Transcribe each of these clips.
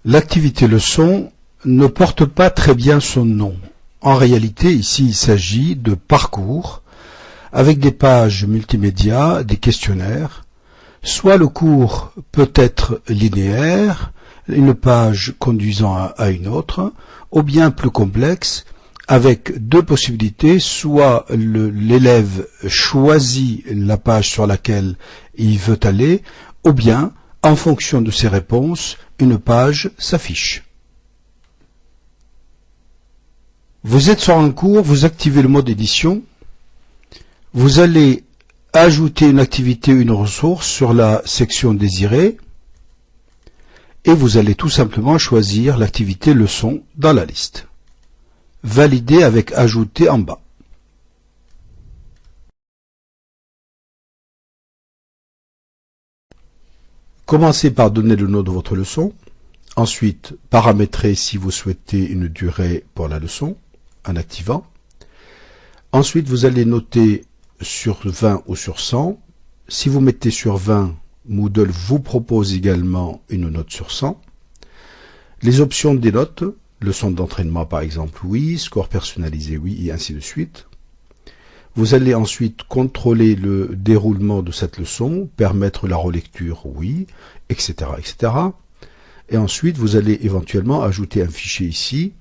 L'activité leçon ne porte pas très bien son nom. En réalité, ici, il s'agit de parcours avec des pages multimédia, des questionnaires. Soit le cours peut être linéaire, une page conduisant à une autre, ou bien plus complexe, avec deux possibilités, soit l'élève choisit la page sur laquelle il veut aller, ou bien, en fonction de ses réponses, une page s'affiche. Vous êtes sur un cours, vous activez le mode édition, vous allez ajouter une activité, une ressource sur la section désirée, et vous allez tout simplement choisir l'activité leçon dans la liste. Valider avec ajouter en bas. Commencez par donner le nom de votre leçon. Ensuite, paramétrer si vous souhaitez une durée pour la leçon, en activant. Ensuite, vous allez noter sur 20 ou sur 100. Si vous mettez sur 20, Moodle vous propose également une note sur 100. Les options des notes, leçon d'entraînement par exemple, oui, score personnalisé, oui, et ainsi de suite. Vous allez ensuite contrôler le déroulement de cette leçon, permettre la relecture, oui, etc., etc. Et ensuite, vous allez éventuellement ajouter un fichier ici.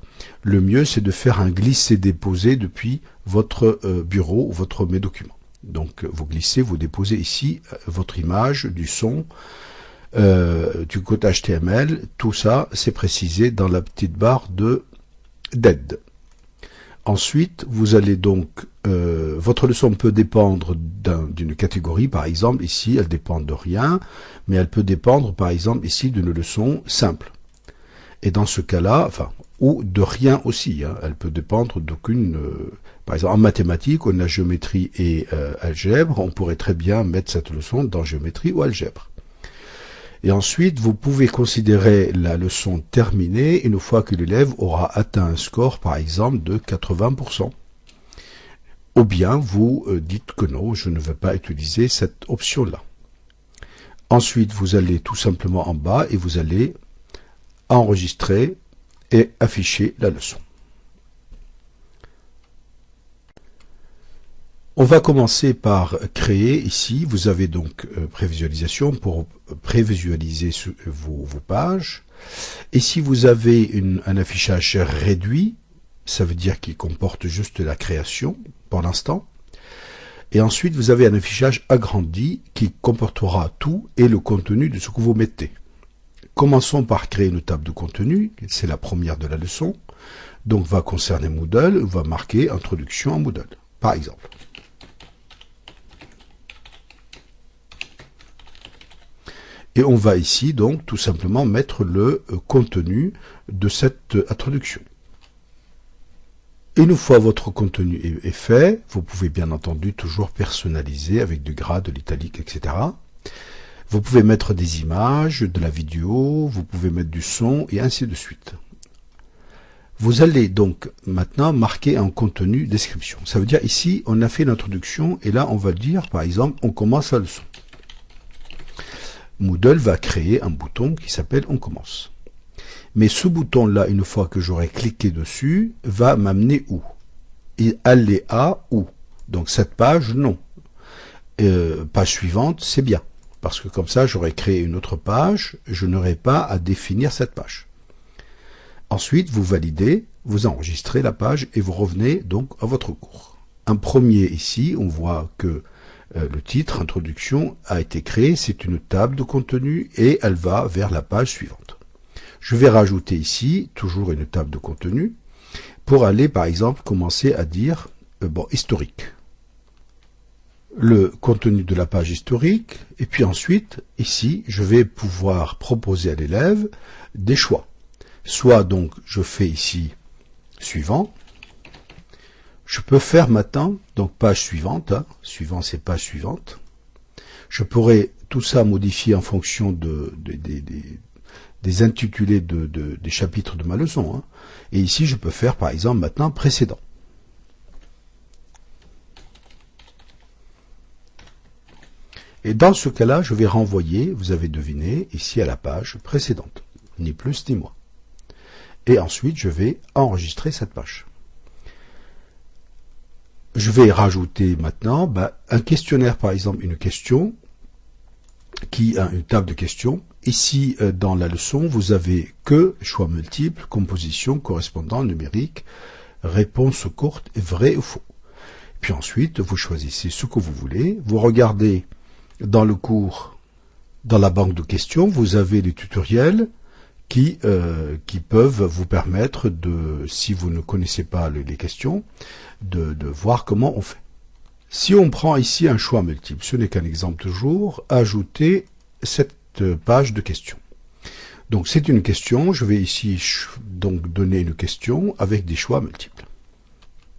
Le mieux, c'est de faire un glisser-déposer depuis votre bureau ou votre mes documents. Donc, vous glissez, vous déposez ici votre image, du son, du code HTML. Tout ça, c'est précisé dans la petite barre d'aide. Ensuite, vous allez donc, votre leçon peut dépendre d'une catégorie, par exemple, ici, elle dépend de rien, mais elle peut dépendre, par exemple, ici, d'une leçon simple. Et dans ce cas-là, enfin, ou de rien aussi, hein, elle peut dépendre d'aucune, par exemple, en mathématiques, on a géométrie et algèbre, on pourrait très bien mettre cette leçon dans géométrie ou algèbre. Et ensuite, vous pouvez considérer la leçon terminée une fois que l'élève aura atteint un score, par exemple, de 80%. Ou bien, vous dites que non, je ne veux pas utiliser cette option-là. Ensuite, vous allez tout simplement en bas et vous allez enregistrer et afficher la leçon. On va commencer par créer ici, vous avez donc prévisualisation pour prévisualiser vos pages. Et si vous avez un affichage réduit, ça veut dire qu'il comporte juste la création pour l'instant. Et ensuite, vous avez un affichage agrandi qui comportera tout et le contenu de ce que vous mettez. Commençons par créer une table de contenu, c'est la première de la leçon. Donc, va concerner Moodle, va marquer Introduction à Moodle, par exemple. Et on va ici donc tout simplement mettre le contenu de cette introduction. Une fois votre contenu est fait, vous pouvez bien entendu toujours personnaliser avec du gras, de l'italique, etc. Vous pouvez mettre des images, de la vidéo, vous pouvez mettre du son et ainsi de suite. Vous allez donc maintenant marquer un contenu description. Ça veut dire ici, on a fait l'introduction et là on va dire par exemple, on commence la leçon. Moodle va créer un bouton qui s'appelle « On commence ». Mais ce bouton-là, une fois que j'aurai cliqué dessus, va m'amener où? Et aller à où? Donc cette page, non. Page suivante, c'est bien. Parce que comme ça, j'aurai créé une autre page, je n'aurai pas à définir cette page. Ensuite, vous validez, vous enregistrez la page et vous revenez donc à votre cours. Un premier ici, on voit que le titre, introduction, a été créé, c'est une table de contenu et elle va vers la page suivante. Je vais rajouter ici, toujours une table de contenu, pour aller par exemple commencer à dire, historique. Le contenu de la page historique, et puis ensuite, ici, je vais pouvoir proposer à l'élève des choix. Soit donc, je fais ici, suivant. Je peux faire maintenant, donc page suivante, hein, suivant c'est page suivante. Je pourrais tout ça modifier en fonction des intitulés des chapitres de ma leçon. Hein. Et ici, je peux faire par exemple maintenant précédent. Et dans ce cas-là, je vais renvoyer, vous avez deviné, ici à la page précédente. ni plus ni moins. Et ensuite, je vais enregistrer cette page. Je vais rajouter maintenant un questionnaire, par exemple, une question qui a une table de questions. Ici, dans la leçon, vous avez que choix multiples, composition, correspondant, numérique, réponse courte, vrai ou faux. Puis ensuite, vous choisissez ce que vous voulez. Vous regardez dans le cours, dans la banque de questions, vous avez des tutoriels qui peuvent vous permettre de, si vous ne connaissez pas les questions, de voir comment on fait. Si on prend ici un choix multiple, ce n'est qu'un exemple toujours, ajouter cette page de questions. Donc c'est une question, je vais ici donc donner une question avec des choix multiples.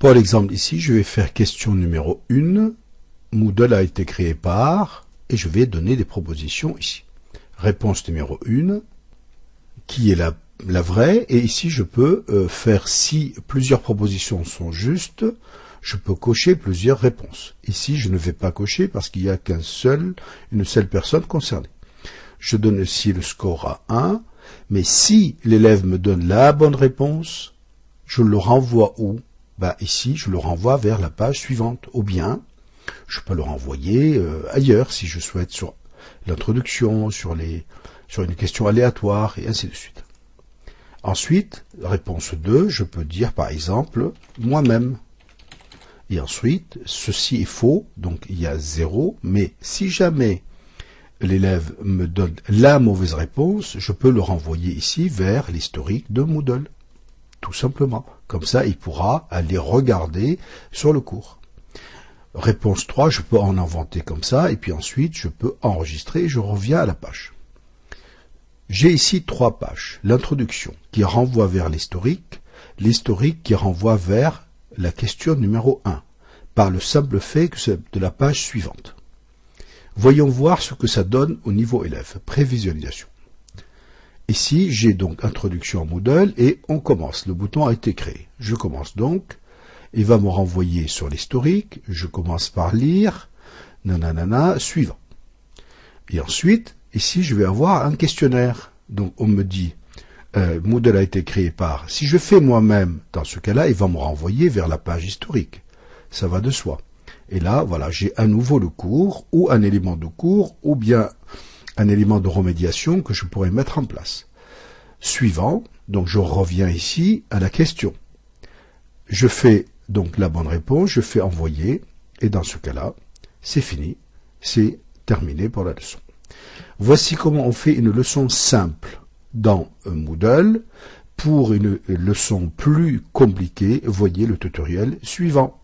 Pour l'exemple ici, je vais faire question numéro 1, Moodle a été créé par, et je vais donner des propositions ici. Réponse numéro 1, qui est la vraie, et ici je peux faire, si plusieurs propositions sont justes, je peux cocher plusieurs réponses. Ici, je ne vais pas cocher parce qu'il n'y a une seule personne concernée. Je donne ici le score à 1, mais si l'élève me donne la bonne réponse, je le renvoie où? Ici, je le renvoie vers la page suivante. Ou bien, je peux le renvoyer ailleurs si je souhaite sur l'introduction, sur une question aléatoire, et ainsi de suite. Ensuite, réponse 2, je peux dire par exemple moi-même. Et ensuite, ceci est faux, donc il y a 0, mais si jamais l'élève me donne la mauvaise réponse, je peux le renvoyer ici vers l'historique de Moodle. Tout simplement. Comme ça, il pourra aller regarder sur le cours. Réponse 3, je peux en inventer comme ça, et puis ensuite, je peux enregistrer et je reviens à la page. J'ai ici 3 pages. L'introduction qui renvoie vers l'historique qui renvoie vers la question numéro 1, par le simple fait que c'est de la page suivante. Voyons voir ce que ça donne au niveau élève. Prévisualisation. Ici, j'ai donc introduction à Moodle et on commence. Le bouton a été créé. Je commence donc. Il va me renvoyer sur l'historique. Je commence par lire. Nanana, suivant. Et ensuite, ici, je vais avoir un questionnaire. Donc, on me dit, Moodle a été créé par. Si je fais moi-même, dans ce cas-là, il va me renvoyer vers la page historique. Ça va de soi. Et là, voilà, j'ai à nouveau le cours, ou un élément de cours, ou bien un élément de remédiation que je pourrais mettre en place. Suivant, donc je reviens ici à la question. Je fais donc la bonne réponse, je fais envoyer, et dans ce cas-là, c'est fini, c'est terminé pour la leçon. Voici comment on fait une leçon simple dans Moodle. Pour une leçon plus compliquée, voyez le tutoriel suivant.